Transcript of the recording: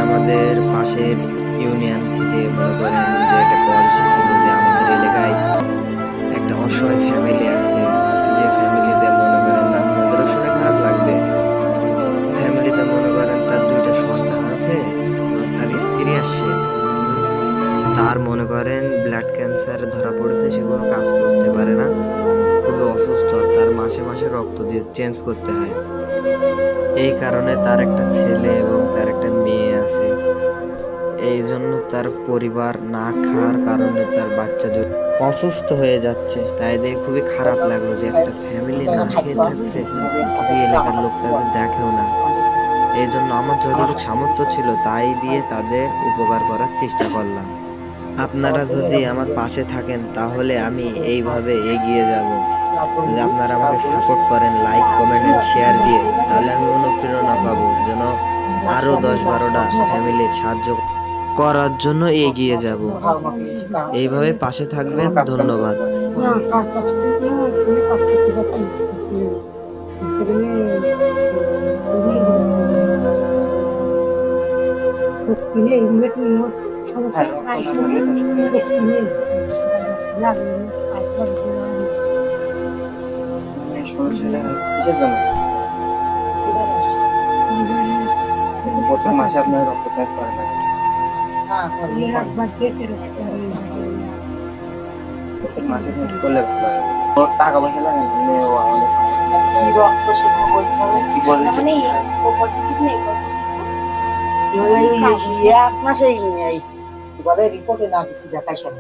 আমাদের পাশের ইউনিয়ন থেকে মনে করেন যে একটা কল এসেছিল যে আমাদের এলাকায় একটা অসহায় ফ্যামিলি আছে, যে ফ্যামিলিতে মনে করেন আপনাদেরও শুনে খারাপ লাগবে। ফ্যামিলিতে মনে করেন তার দুইটা সন্তান আছে, আর তার স্ত্রী আসছে, তার মনে করেন ব্লাড ক্যান্সার ধরা পড়েছে, সে কোনো কাজ করতে পারে না, খুবই অসুস্থ, তার মাসে মাসে রক্ত দিয়ে চেঞ্জ করতে হয়। এই কারণে তার একটা ছেলে এবং তার একটা মেয়ে আছে। এই জন্য তার পরিবার না খাওয়ার কারণে তার বাচ্চা অসুস্থ হয়ে যাচ্ছে। তাই দেখে খুবই খারাপ লাগলো যে একটা ফ্যামিলি না খেয়ে থাকছে, কিন্তু এলাকার লোক তাদের দেখেও না। এই জন্য আমার যতটুকু সামর্থ্য ছিল তাই দিয়ে তাদের উপকার করার চেষ্টা করলাম। আপনারা যদি আমার পাশে থাকেন তাহলে আমি এইভাবে এগিয়ে যাব। যদি আপনারা আমাকে সাপোর্ট করেন লাইক কমেন্ট এন্ড শেয়ার দিয়ে, তাহলে আমি অনুপ্রেরণা পাবো যেন আরো 10-12টা ফ্যামিলির সাহায্য করার জন্য এগিয়ে যাব। এইভাবে পাশে থাকবেন। ধন্যবাদ। কিসের জন্য? প্রত্যেক মাসে আপনার রক্ত চেঞ্জ করেন না? প্রত্যেক মাসে চেঞ্জ করলে ভালো হয়। ওর টাকা পয়সা লাগে না, এমনি ও আমাদের কি রক্ত শুধু বলতে হবে কি বলে ইয়ে আস না সেই বলে রিপোর্টে না কিছু দেখাই সব